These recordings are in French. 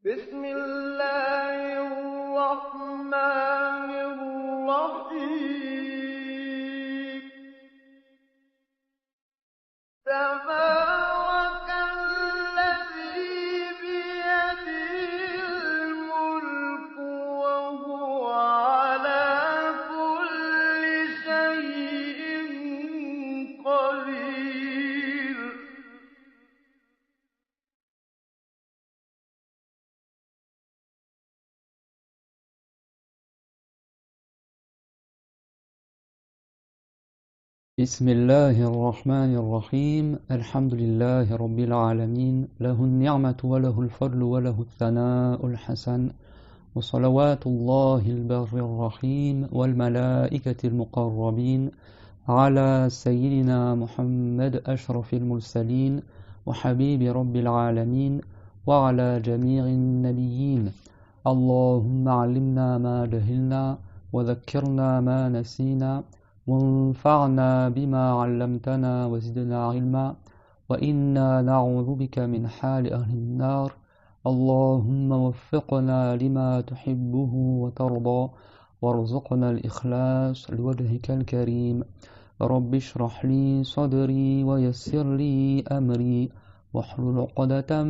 بسم الله الرحمن الرحيم تبارك الذي بيده الملك وهو على كل شيء قدير بسم الله الرحمن الرحيم الحمد لله رب العالمين له النعمة وله الفضل وله الثناء الحسن وصلوات الله البر الرحيم والملائكة المقربين على سيدنا محمد أشرف المرسلين وحبيب رب العالمين وعلى جميع النبيين اللهم علمنا ما جهلنا وذكرنا ما نسينا وانفعنا بما علمتنا وزدنا علما وإنا نعوذ بك من حال أهل النار اللهم وفقنا لما تحبه وترضى وارزقنا الإخلاص لوجهك الكريم رب اشرح لي صدري ويسر لي أمري واحلل عقدة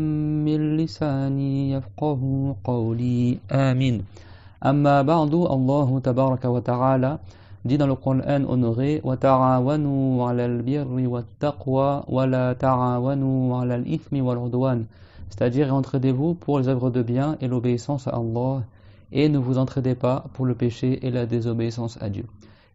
من لساني يفقه قولي آمين أما بعد الله تبارك وتعالى dit dans le Coran honoré وَتَعَاوَنُوا عَلَى الْبِرِّ وَالتَّقْوَى وَلَا تَعَاوَنُوا عَلَى الْإِثْمِ وَالْعُدْوَانِ c'est-à-dire entraidez-vous pour les œuvres de bien et l'obéissance à Allah et ne vous entraidez pas pour le péché et la désobéissance à Dieu.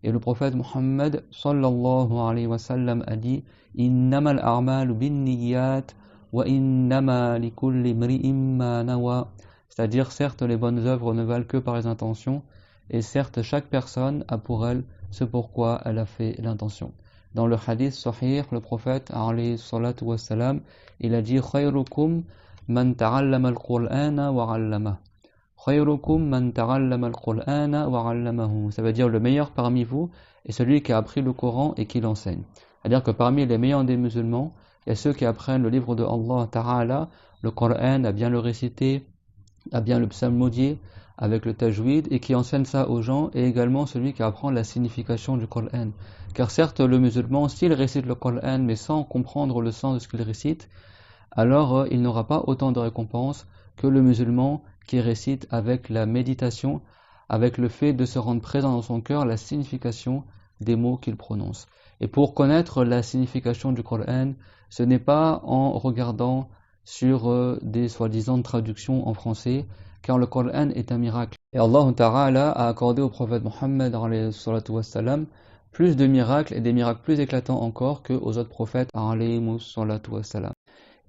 Et le prophète Muhammad sallallahu alayhi wa sallam a dit إِنَّمَا الْأَعْمَالُ بِالنِّيَّاتِ وَإِنَّمَا لِكُلِّ امْرِئٍ مَا نَوَى c'est-à-dire certes les bonnes œuvres ne valent que par les intentions et certes chaque personne a pour elle ce pourquoi elle a fait l'intention. Dans le hadith sahih, le prophète alayhi salatu wassalam, il a dit khayrukum man ta'allama al-Qur'ana wa 'allamahu. Khayrukum man ta'allama al-Qur'ana wa 'allamahu. Ça veut dire le meilleur parmi vous est celui qui a appris le Coran et qui l'enseigne. C'est-à-dire que parmi les meilleurs des musulmans, il y a ceux qui apprennent le livre de Allah Ta'ala, le Coran, à bien le réciter, à bien le psalmodier avec le tajwid et qui enseigne ça aux gens, et également celui qui apprend la signification du Coran. Car certes le musulman, s'il récite le Coran mais sans comprendre le sens de ce qu'il récite, alors il n'aura pas autant de récompense que le musulman qui récite avec la méditation, avec le fait de se rendre présent dans son cœur la signification des mots qu'il prononce. Et pour connaître la signification du Coran, ce n'est pas en regardant sur des soi-disant traductions en français, car le Coran est un miracle. Et Allah Ta'ala a accordé au prophète Muhammad alayhi salatu wassalam plus de miracles et des miracles plus éclatants encore que aux autres prophètes alayhi salatu wassalam.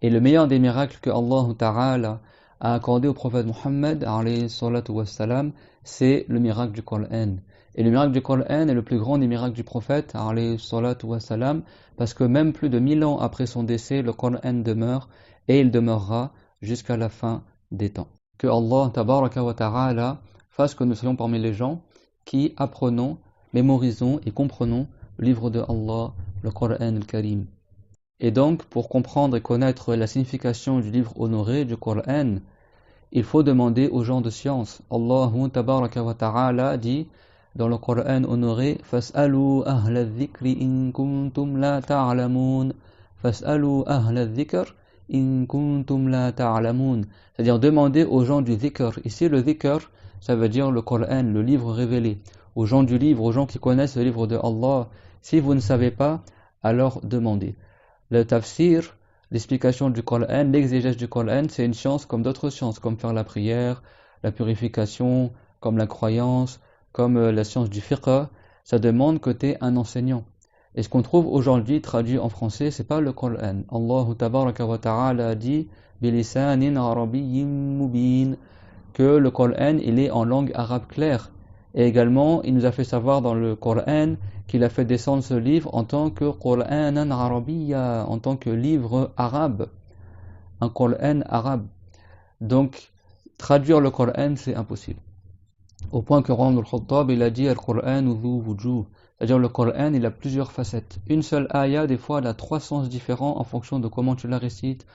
Et le meilleur des miracles que Allah Ta'ala a accordé au prophète Muhammad alayhi salatu wassalam, c'est le miracle du Coran. Et le miracle du Coran est le plus grand des miracles du prophète alayhi salatu wassalam, parce que même plus de 1000 ans après son décès, le Coran demeure et il demeurera jusqu'à la fin des temps. Que Allah tabaraka wa ta'ala fasse que nous soyons parmi les gens qui apprenons, mémorisons et comprenons le livre de Allah, le Coran al-Karim. Et donc, pour comprendre et connaître la signification du livre honoré du Coran, il faut demander aux gens de science. Allah tabaraka wa ta'ala dit dans le Coran honoré فَاسْأَلُوا أَهْلَ الذِّكْرِ إِن كُنْتُمْ لَا تَعْلَمُونَ فَاسْأَلُوا أَهْلَ الذِّكْرِ إِن كُنْتُمْ لَا تَعْلَمُونَ c'est-à-dire demander aux gens du dhikr. Ici le dhikr, ça veut dire le Coran, le livre révélé. Aux gens du livre, aux gens qui connaissent le livre de Allah. Si vous ne savez pas, alors demandez. Le tafsir, l'explication du Coran, l'exégèse du Coran, c'est une science comme d'autres sciences, comme faire la prière, la purification, comme la croyance, comme la science du fiqh. Ça demande que tu es un enseignant. Et ce qu'on trouve aujourd'hui traduit en français, c'est pas le Coran. Allah tabaraka wa ta'ala a dit bilisanin arabiyyin mubin, que le Coran il est en langue arabe claire. Et également, il nous a fait savoir dans le Coran qu'il a fait descendre ce livre en tant que Qur'anan arabiyya, en tant que livre arabe, un Coran arabe. Donc, traduire le Coran, c'est impossible. Au point que Omar ibn al-Khattab, il a dit Al-Qur'an dhu wujuh. C'est-à-dire le Coran, il a plusieurs facettes. Une seule ayah, des fois, elle a 3 sens différents en fonction de comment tu la récites.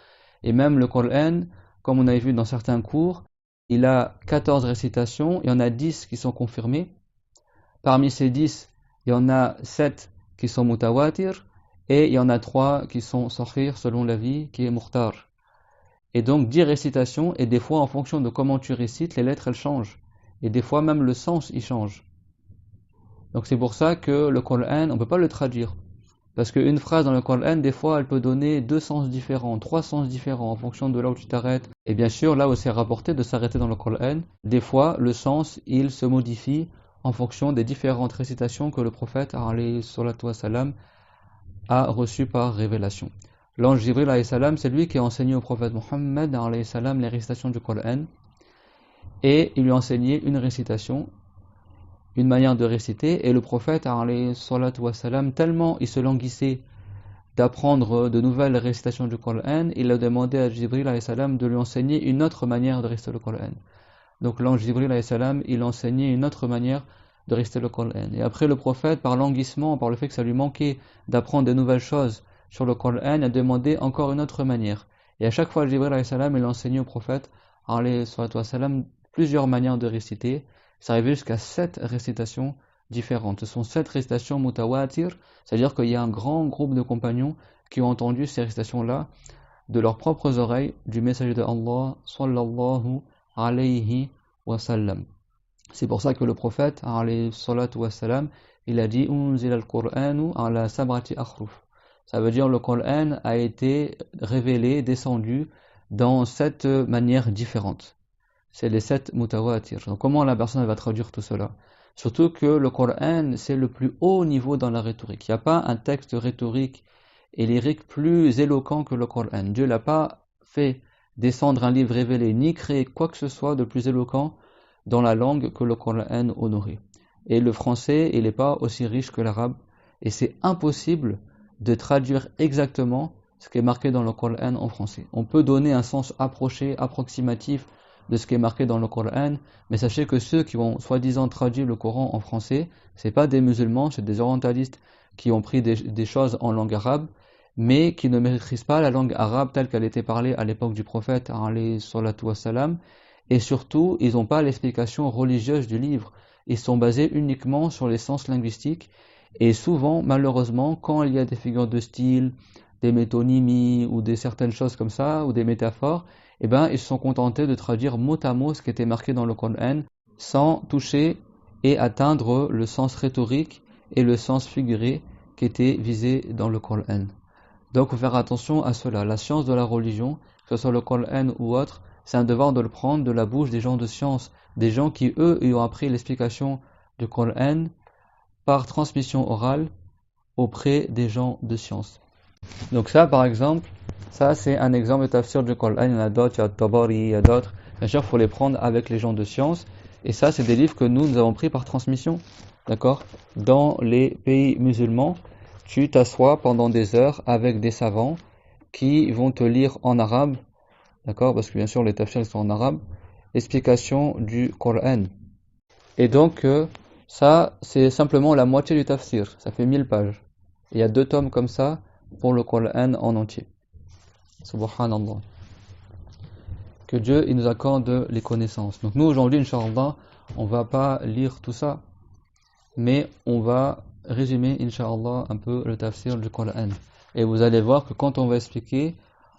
Et même le Coran, comme on avait vu dans certains cours, il a 14 récitations, il y en a 10 qui sont confirmées. Parmi ces 10, il y en a 7 qui sont mutawatir, et il y en a 3 qui sont sahih selon l'avis qui est mukhtar. Et donc 10 récitations, et des fois en fonction de comment tu récites, les lettres elles changent. Et des fois même le sens il change. Donc c'est pour ça que le Coran, on ne peut pas le traduire. Parce qu'une phrase dans le Coran, des fois elle peut donner 2 sens différents, 3 sens différents en fonction de là où tu t'arrêtes. Et bien sûr, là où c'est rapporté de s'arrêter dans le Coran, des fois le sens il se modifie en fonction des différentes récitations que le prophète alayhi salatu wassalam a reçues par révélation. L'ange Jibril alayhi salam, c'est lui qui a enseigné au prophète Mohammed alayhi salam les récitations du Coran, et il lui a enseigné une récitation, une manière de réciter, et le prophète alayhi salatu wassalam, tellement il se languissait d'apprendre de nouvelles récitations du Coran, il a demandé à Jibril alayhi salam de lui enseigner une autre manière de réciter le Coran. Donc l'ange Jibril alayhi salam, il a enseigné une autre manière de réciter le Coran. Et après le prophète, par languissement, par le fait que ça lui manquait d'apprendre de nouvelles choses sur le Coran, il a demandé encore une autre manière. Et à chaque fois, Jibril alayhi salam, il a enseigné au prophète alayhi salam plusieurs manières de réciter. Ça arrivait jusqu'à 7 récitations différentes. Ce sont 7 récitations mutawatir, c'est-à-dire qu'il y a un grand groupe de compagnons qui ont entendu ces récitations-là de leurs propres oreilles du messager de Allah sallallahu alayhi wa sallam. C'est pour ça que le prophète alayhi salatu wa sallam, il a dit unzila al-Qur'anu ala sab'ati akhruf. Ça veut dire le Coran a été révélé, descendu dans 7 manières différentes. C'est les 7 mutawatir. Donc comment la personne va traduire tout cela? Surtout que le Coran, c'est le plus haut niveau dans la rhétorique. Il n'y a pas un texte rhétorique et lyrique plus éloquent que le Coran. Dieu n'a pas fait descendre un livre révélé, ni créer quoi que ce soit de plus éloquent dans la langue que le Coran honoré. Et le français, il n'est pas aussi riche que l'arabe, et c'est impossible de traduire exactement ce qui est marqué dans le Coran en français. On peut donner un sens approximatif de ce qui est marqué dans le Coran, mais sachez que ceux qui ont soi-disant traduit le Coran en français, c'est pas des musulmans, c'est des orientalistes qui ont pris des choses en langue arabe, mais qui ne maîtrisent pas la langue arabe telle qu'elle était parlée à l'époque du prophète alayhi salatu wassalam, et surtout, ils n'ont pas l'explication religieuse du livre. Ils sont basés uniquement sur les sens linguistiques, et souvent, malheureusement, quand il y a des figures de style, des métonymies ou des certaines choses comme ça, ou des métaphores, eh ben, ils se sont contentés de traduire mot à mot ce qui était marqué dans le Coran, sans toucher et atteindre le sens rhétorique et le sens figuré qui était visé dans le Coran. Donc, il faut faire attention à cela. La science de la religion, que ce soit le Coran ou autre, c'est un devoir de le prendre de la bouche des gens de science, des gens qui, eux, ont appris l'explication du Coran par transmission orale auprès des gens de science. Donc ça, par exemple, ça c'est un exemple de tafsir du Coran. Il y en a d'autres, il y a Tabari, il y a d'autres. Bien sûr, il faut les prendre avec les gens de science. Et ça, c'est des livres que nous avons pris par transmission. D'accord? Dans les pays musulmans, tu t'assois pendant des heures avec des savants qui vont te lire en arabe. D'accord? Parce que bien sûr, les tafsirs sont en arabe. L'explication du Coran. Et donc, ça, c'est simplement la moitié du tafsir. Ça fait 1000 pages. Il y a 2 tomes comme ça pour le Coran en entier. Subhanallah. Que Dieu il nous accorde les connaissances. Donc nous aujourd'hui, Inch'Allah, on va pas lire tout ça, mais on va résumer, Inch'Allah, un peu le tafsir du Coran. Et vous allez voir que quand on va expliquer,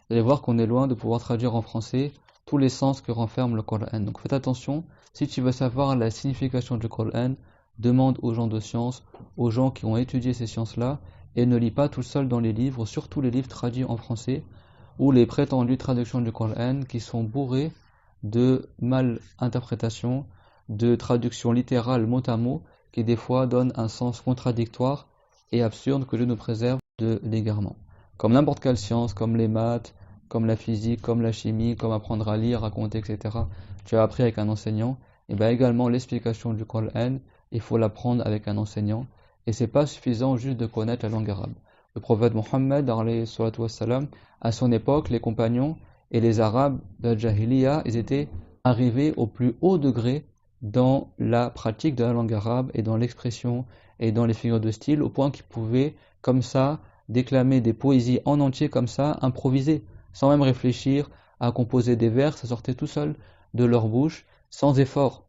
vous allez voir qu'on est loin de pouvoir traduire en français tous les sens que renferme le Coran. Donc faites attention, si tu veux savoir la signification du Coran, demande aux gens de science, aux gens qui ont étudié ces sciences-là, et ne lis pas tout seul dans les livres, surtout les livres traduits en français, ou les prétendues traductions du Coran qui sont bourrées de mal-interprétations, de traductions littérales mot à mot, qui des fois donnent un sens contradictoire et absurde que Dieu nous préserve de l'égarement. Comme n'importe quelle science, comme les maths, comme la physique, comme la chimie, comme apprendre à lire, à compter, etc. Tu as appris avec un enseignant, et bien également l'explication du Coran, il faut l'apprendre avec un enseignant. Et c'est pas suffisant juste de connaître la langue arabe. Le prophète Mohammed, à son époque, les compagnons et les arabes de la Jahiliya, ils étaient arrivés au plus haut degré dans la pratique de la langue arabe et dans l'expression et dans les figures de style, au point qu'ils pouvaient, comme ça, déclamer des poésies en entier comme ça, improviser, sans même réfléchir à composer des vers, ça sortait tout seul de leur bouche, sans effort,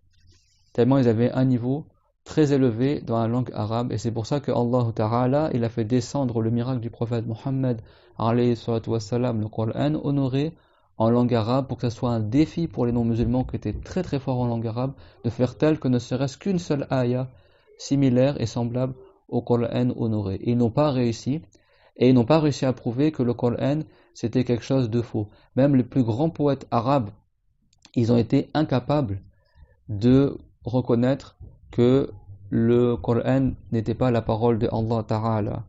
tellement ils avaient un niveau très élevé dans la langue arabe. Et c'est pour ça que Allah Ta'ala, il a fait descendre le miracle du prophète Mohammed, alayhi salatu wassalam, le Coran honoré en langue arabe, pour que ce soit un défi pour les non-musulmans qui étaient très très forts en langue arabe, de faire tel que ne serait-ce qu'une seule ayah similaire et semblable au Coran honoré. Et ils n'ont pas réussi, et ils n'ont pas réussi à prouver que le Coran c'était quelque chose de faux. Même les plus grands poètes arabes, ils ont été incapables de reconnaître que le Coran n'était pas la parole de Allah Ta'ala.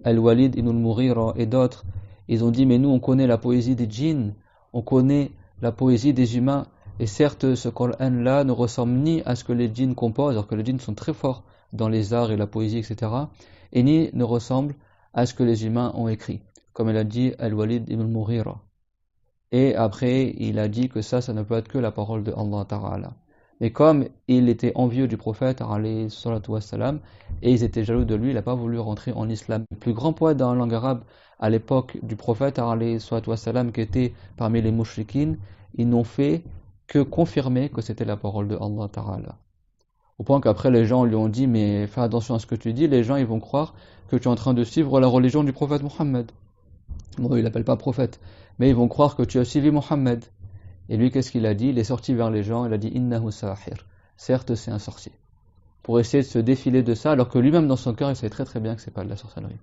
Al-Walid ibn al-Mughira et d'autres, ils ont dit, mais nous on connaît la poésie des djinns, on connaît la poésie des humains, et certes ce Coran-là ne ressemble ni à ce que les djinns composent, alors que les djinns sont très forts dans les arts et la poésie, etc., et ni ne ressemble à ce que les humains ont écrit, comme elle a dit Al-Walid ibn al-Mughira. Et après, il a dit que ça ne peut être que la parole de Allah Ta'ala. Mais comme il était envieux du prophète, alayhi salatu wassalam, et ils étaient jaloux de lui, il n'a pas voulu rentrer en islam. Le plus grand poète dans la langue arabe à l'époque du prophète, alayhi salatu wassalam, qui était parmi les mouchriquines, ils n'ont fait que confirmer que c'était la parole de Allah Ta'ala. Au point qu'après les gens lui ont dit, mais fais attention à ce que tu dis, les gens ils vont croire que tu es en train de suivre la religion du prophète Mohammed. Bon, il l'appelle pas prophète, mais ils vont croire que tu as suivi Mohammed. Et lui, qu'est-ce qu'il a dit? Il est sorti vers les gens, il a dit Innahu sahir. Certes, c'est un sorcier. Pour essayer de se défiler de ça, alors que lui-même, dans son cœur, il sait très très bien que c'est pas de la sorcellerie.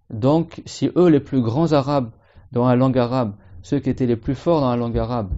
Donc, si eux, les plus grands arabes dans la langue arabe, ceux qui étaient les plus forts dans la langue arabe,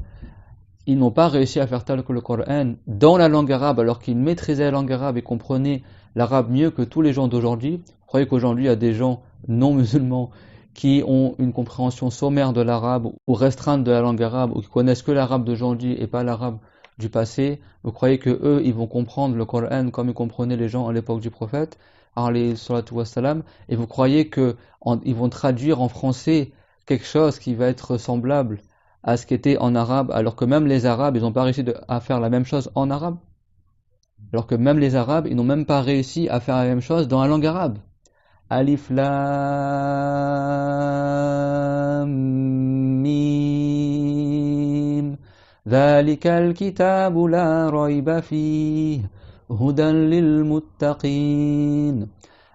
ils n'ont pas réussi à faire tel que le Coran dans la langue arabe, alors qu'ils maîtrisaient la langue arabe et comprenaient l'arabe mieux que tous les gens d'aujourd'hui. Vous croyez qu'aujourd'hui, il y a des gens non musulmans qui ont une compréhension sommaire de l'arabe ou restreinte de la langue arabe, ou qui connaissent que l'arabe d'aujourd'hui et pas l'arabe du passé? Vous croyez que eux, ils vont comprendre le Coran comme ils comprenaient les gens à l'époque du prophète, alayhi salatu wassalam, et vous croyez qu'ils vont traduire en français quelque chose qui va être semblable à ce qui était en arabe, alors que même les arabes, ils n'ont pas réussi à faire la même chose en arabe? Alors que même les arabes, ils n'ont même pas réussi à faire la même chose dans la langue arabe. Alif Lam Mim Dhalikal kitabu la rayba fihi Hudan lil muttaqin.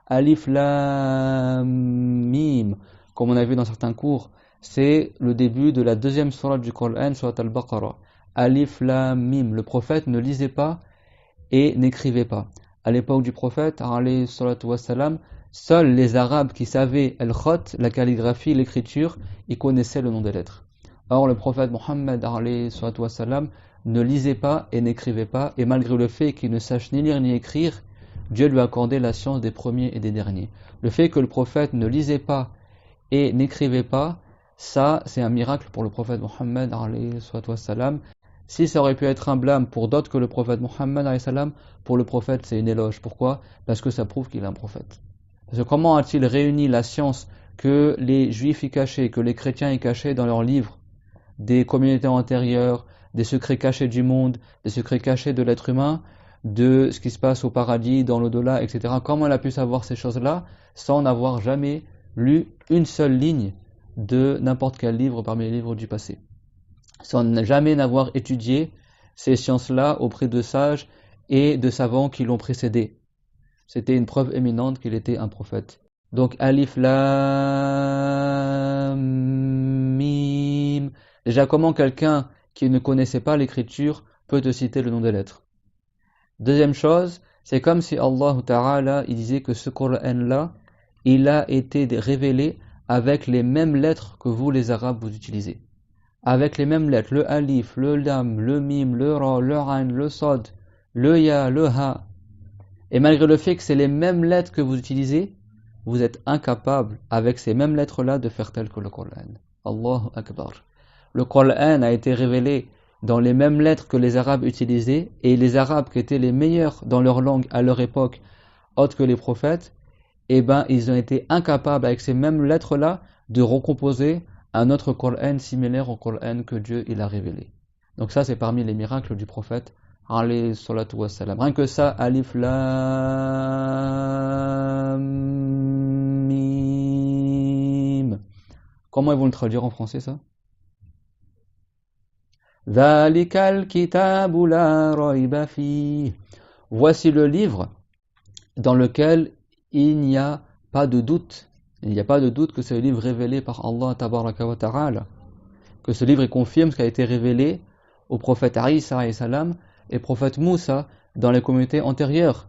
Alif Lam Mim, comme on a vu dans certains cours, c'est le début de la deuxième sourate du Coran, sourate Al-Baqarah. Alif Lam Mim, le prophète ne lisait pas et n'écrivait pas. À l'époque du prophète, alayhi salatu wassalam, seuls les Arabes qui savaient al-khat, la calligraphie, l'écriture, ils connaissaient le nom des lettres. Or, le prophète Mohammed, alayhi salatu wassalam, ne lisait pas et n'écrivait pas, et malgré le fait qu'il ne sache ni lire ni écrire, Dieu lui a accordé la science des premiers et des derniers. Le fait que le prophète ne lisait pas et n'écrivait pas, ça, c'est un miracle pour le prophète Mohammed, alayhi salatu wassalam. Si ça aurait pu être un blâme pour d'autres que le prophète Mohammed, alayhi salam, pour le prophète, c'est une éloge. Pourquoi? Parce que ça prouve qu'il est un prophète. Parce que comment a-t-il réuni la science que les juifs y cachaient, que les chrétiens y cachaient dans leurs livres, des communautés antérieures, des secrets cachés du monde, des secrets cachés de l'être humain, de ce qui se passe au paradis, dans l'au-delà, etc. Comment elle a pu savoir ces choses-là sans n'avoir jamais lu une seule ligne de n'importe quel livre parmi les livres du passé, sans jamais n'avoir étudié ces sciences-là auprès de sages et de savants qui l'ont précédé? C'était une preuve éminente qu'il était un prophète. Donc Alif Lam Mim. Déjà, comment quelqu'un qui ne connaissait pas l'écriture peut te citer le nom des lettres? Deuxième chose, c'est comme si Allah Ta'ala, il disait que ce Coran-là, il a été révélé avec les mêmes lettres que vous les Arabes vous utilisez. Avec les mêmes lettres, le Alif, le Lam, le Mim, le Ra, le Ain, le Sad, le Ya, le Ha. Et malgré le fait que c'est les mêmes lettres que vous utilisez, vous êtes incapable, avec ces mêmes lettres-là, de faire tel que le Coran. Allahu Akbar. Le Coran a été révélé dans les mêmes lettres que les Arabes utilisaient, et les Arabes qui étaient les meilleurs dans leur langue à leur époque, autres que les prophètes, eh ben, ils ont été incapables, avec ces mêmes lettres-là, de recomposer un autre Coran similaire au Coran que Dieu il a révélé. Donc ça, c'est parmi les miracles du prophète, alayhi salatu wassalam. Rien que ça, Alif Lam Mim. Comment ils vont le traduire en français, ça? ذَلِكَ الْكِتَابُ لَا رَيْبَ فِيهِ. Voici le livre dans lequel il n'y a pas de doute. Il n'y a pas de doute que c'est le livre révélé par Allah tabaraka wa ta'ala. Que ce livre confirme ce qui a été révélé au prophète Isa alayhi salam et prophète Moussa dans les communautés antérieures.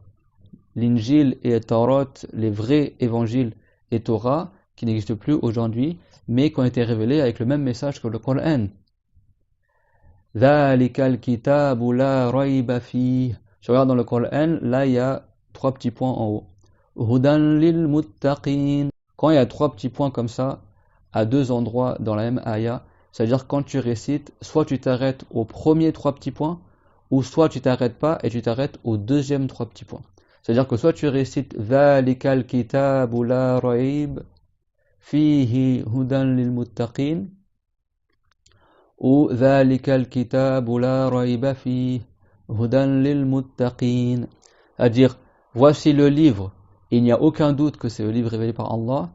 L'Injil et Torah, les vrais évangiles et Torah, qui n'existent plus aujourd'hui, mais qui ont été révélés avec le même message que le Coran. ذَلِكَ الْكِتَابُ لَا رَيْبَ فِيهِ. Je regarde dans le Coran, là il y a 3 petits points en haut. هُدًى لِلْمُتَّقِينَ. Quand il y a 3 petits points comme ça, à 2 endroits dans la même ayah, c'est-à-dire quand tu récites, soit tu t'arrêtes aux premiers 3 petits points, ou soit tu t'arrêtes pas et tu t'arrêtes aux deuxièmes 3 petits points. C'est-à-dire que soit tu récites ذَلِكَ الْكِتَابُ لَا رَيْبَ فِيهِ هُدًى لِلْمُتَّقِينَ ou ذَلِكَ الْكِتَابُ لَا رَيْبَ فِيهِ هُدًى لِلْمُتَّقِينَ. C'est-à-dire, voici le livre, il n'y a aucun doute que c'est le livre révélé par Allah.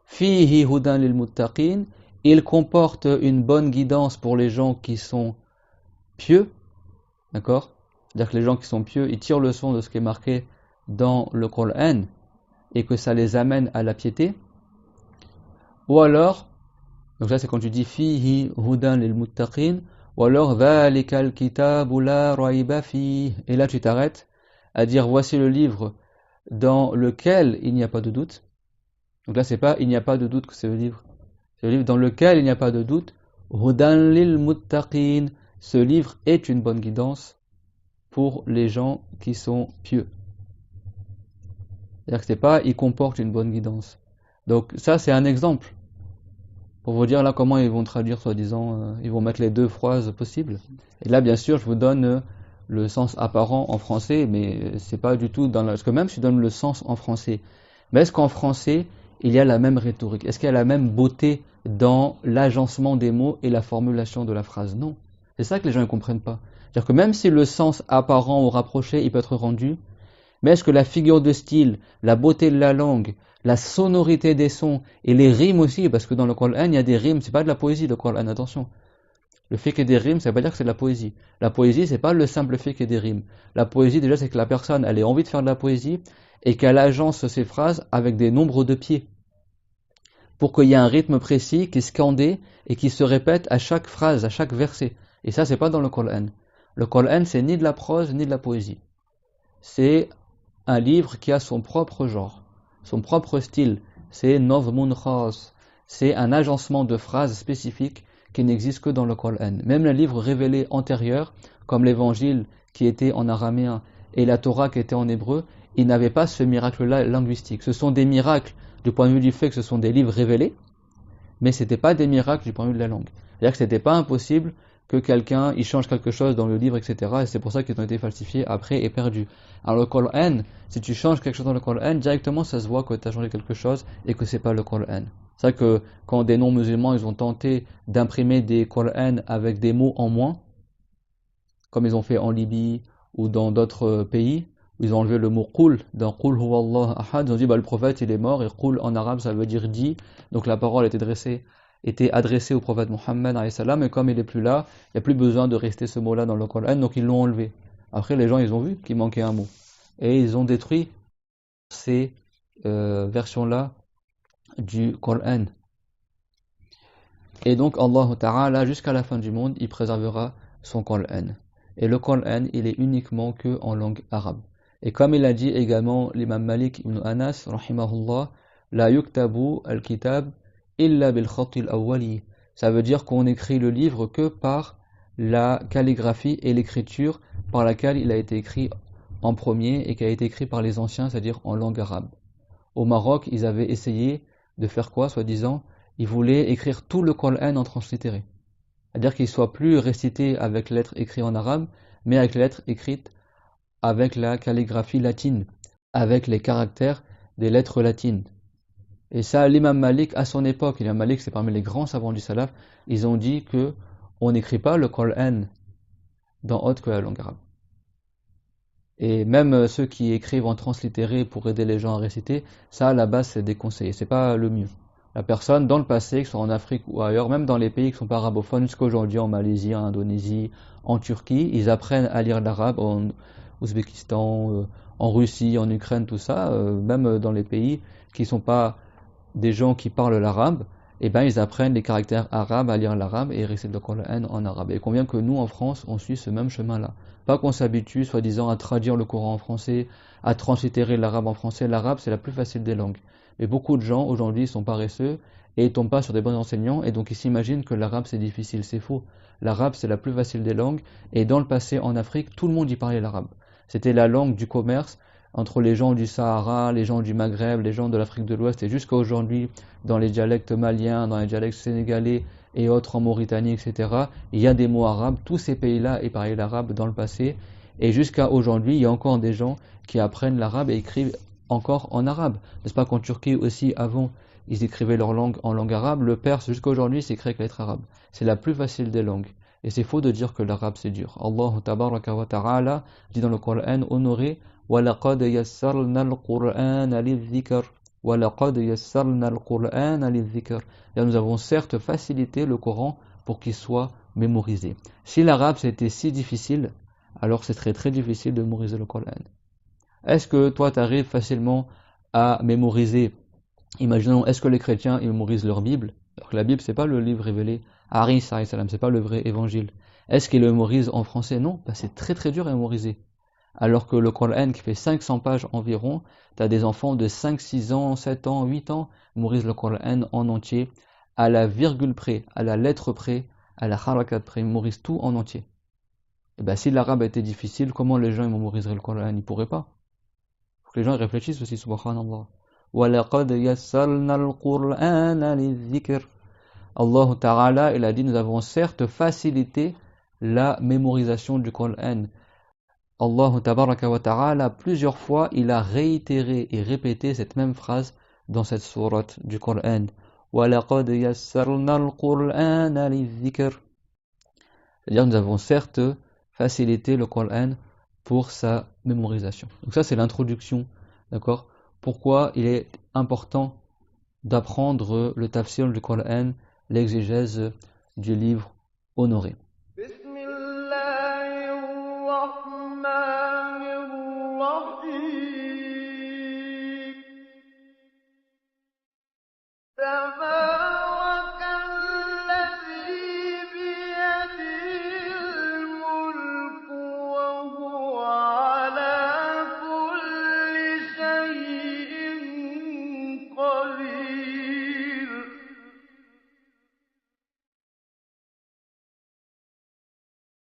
فِيهِ هُدًى لِلْمُتَّقِينَ. Il comporte une bonne guidance pour les gens qui sont pieux. D'accord? C'est-à-dire que les gens qui sont pieux, ils tirent le son de ce qui est marqué dans le Coran et que ça les amène à la piété. Ou alors, donc là c'est quand tu dis fihi hudan lil muttaqin, ou alors dhalikal kitabu la rayba fihi, et là tu t'arrêtes à dire voici le livre dans lequel il n'y a pas de doute. Donc là c'est pas il n'y a pas de doute que c'est le livre. C'est le livre dans lequel il n'y a pas de doute. Hudan lil muttaqin, ce livre est une bonne guidance pour les gens qui sont pieux. C'est-à-dire que c'est pas il comporte une bonne guidance. Donc ça c'est un exemple. Pour vous dire là comment ils vont traduire soi-disant, ils vont mettre les 2 phrases possibles. Et là bien sûr je vous donne le sens apparent en français, mais c'est pas du tout dans parce que même si je donne le sens en français, mais est-ce qu'en français il y a la même rhétorique? Est-ce qu'il y a la même beauté dans l'agencement des mots et la formulation de la phrase? Non. C'est ça que les gens ne comprennent pas. C'est-à-dire que même si le sens apparent ou rapproché il peut être rendu, mais est-ce que la figure de style, la beauté de la langue, la sonorité des sons et les rimes aussi, parce que dans le Coran il y a des rimes, c'est pas de la poésie le Coran, attention. Le fait qu'il y ait des rimes, ça veut pas dire que c'est de la poésie. La poésie, c'est pas le simple fait qu'il y ait des rimes. La poésie déjà c'est que la personne elle ait envie de faire de la poésie et qu'elle agence ses phrases avec des nombres de pieds pour qu'il y ait un rythme précis qui est scandé et qui se répète à chaque phrase, à chaque verset. Et ça c'est pas dans le Coran. Le Coran c'est ni de la prose ni de la poésie. C'est un livre qui a son propre genre, son propre style. C'est nazmun khas, c'est un agencement de phrases spécifiques qui n'existe que dans le Coran. Même les livres révélés antérieurs, comme l'évangile qui était en araméen et la Torah qui était en hébreu, ils n'avaient pas ce miracle-là linguistique. Ce sont des miracles du point de vue du fait que ce sont des livres révélés, mais ce n'était pas des miracles du point de vue de la langue. C'est-à-dire que ce n'était pas impossible que quelqu'un il change quelque chose dans le livre, etc. Et c'est pour ça qu'ils ont été falsifiés après et perdus. Alors le Coran, si tu changes quelque chose dans le Coran, directement ça se voit que tu as changé quelque chose et que c'est pas le Coran. C'est vrai que quand des non-musulmans ils ont tenté d'imprimer des Corans avec des mots en moins, comme ils ont fait en Libye ou dans d'autres pays, où ils ont enlevé le mot qul dans qul huwa Allah ahad, ils ont dit le prophète il est mort et qul en arabe ça veut dire dit, donc la parole était adressée au prophète Mohammed alayhi salam, et comme il n'est plus là, il n'y a plus besoin de rester ce mot-là dans le Coran, donc ils l'ont enlevé. Après les gens ils ont vu qu'il manquait un mot et ils ont détruit ces versions-là du Coran. Et donc Allah Ta'ala jusqu'à la fin du monde il préservera son Coran. Et le Coran il est uniquement que en langue arabe. Et comme il a dit également l'imam Malik ibn Anas rahimahullah, la yuktabu al-kitab illa bil khatil awwali. Ça veut dire qu'on écrit le livre que par la calligraphie et l'écriture par laquelle il a été écrit en premier et qui a été écrit par les anciens, c'est-à-dire en langue arabe. Au Maroc, ils avaient essayé de faire quoi, soi-disant? Ils voulaient écrire tout le Coran en translittéré. C'est-à-dire qu'il ne soit plus récité avec les lettres écrites en arabe, mais avec les lettres écrites avec la calligraphie latine, avec les caractères des lettres latines. Et ça, l'imam Malik, à son époque, l'imam Malik c'est parmi les grands savants du salaf, ils ont dit que on n'écrit pas le Coran dans autre que la langue arabe. Et même ceux qui écrivent en translittéré pour aider les gens à réciter, ça à la base c'est déconseillé, c'est pas le mieux. La personne, dans le passé, que ce soit en Afrique ou ailleurs, même dans les pays qui ne sont pas arabophones, jusqu'à aujourd'hui, en Malaisie, en Indonésie, en Turquie, ils apprennent à lire l'arabe, en Ouzbékistan, en Russie, en Ukraine, tout ça, même dans les pays qui ne sont pas des gens qui parlent l'arabe, eh ben, ils apprennent les caractères arabes à lire l'arabe et ils récitent le Coran en arabe. Et combien que nous, en France, on suit ce même chemin-là. Pas qu'on s'habitue, soi-disant, à traduire le Coran en français, à translittérer l'arabe en français. L'arabe, c'est la plus facile des langues. Mais beaucoup de gens, aujourd'hui, sont paresseux et ils tombent pas sur des bons enseignants et donc ils s'imaginent que l'arabe, c'est difficile. C'est faux. L'arabe, c'est la plus facile des langues et dans le passé, en Afrique, tout le monde y parlait l'arabe. C'était la langue du commerce entre les gens du Sahara, les gens du Maghreb, les gens de l'Afrique de l'Ouest, et jusqu'à aujourd'hui, dans les dialectes maliens, dans les dialectes sénégalais et autres en Mauritanie, etc., il y a des mots arabes. Tous ces pays-là parlaient l'arabe dans le passé, et jusqu'à aujourd'hui, il y a encore des gens qui apprennent l'arabe et écrivent encore en arabe. N'est-ce pas qu'en Turquie aussi, avant, ils écrivaient leur langue en langue arabe, le perse, jusqu'à aujourd'hui, s'écrit avec la lettre arabe. C'est la plus facile des langues. Et c'est faux de dire que l'arabe c'est dur. Allah tabaraka wa ta'ala dit dans le Coran honoré وَلَقَدْ يَسَّرْنَا الْقُرْآنَ لِلذِّكْرِ وَلَقَدْ يَسَّرْنَا الْقُرْآنَ لِلذِّكْرِ. Nous avons certes facilité le Coran pour qu'il soit mémorisé. Si l'arabe c'était si difficile, alors c'est très très difficile de mémoriser le Coran. Est-ce que toi tu arrives facilement à mémoriser? Imaginons, est-ce que les chrétiens ils mémorisent leur Bible? Alors que la Bible c'est pas le livre révélé à Isa, c'est pas le vrai évangile. Est-ce qu'ils le mémorisent en français? Non, c'est très très dur à mémoriser. Alors que le Coran qui fait 500 pages environ, tu as des enfants de 5, 6 ans, 7 ans, 8 ans, mémorisent le Coran en entier, à la virgule près, à la lettre près, à la harakat près, mémorisent tout en entier. Et bien si l'arabe était difficile, comment les gens mémoriseraient le Coran? Ils ne pourraient pas. Il faut que les gens réfléchissent aussi, subhanallah. وَلَقَدْ يَسَّرْنَا الْقُرْآنَ لِلذِّكْرِ. Allah Ta'ala, il a dit, nous avons certes facilité la mémorisation du Coran. Allah Tabaraka wa Ta'ala, plusieurs fois, il a réitéré et répété cette même phrase dans cette sourate du Coran. وَلَقَدْ يَسَّرْنَا الْقُرْآنَ لِلذِّكْرِ. C'est-à-dire, nous avons certes facilité le Coran pour sa mémorisation. Donc ça, c'est l'introduction, d'accord? Pourquoi il est important d'apprendre le tafsir du Coran, l'exégèse du livre honoré.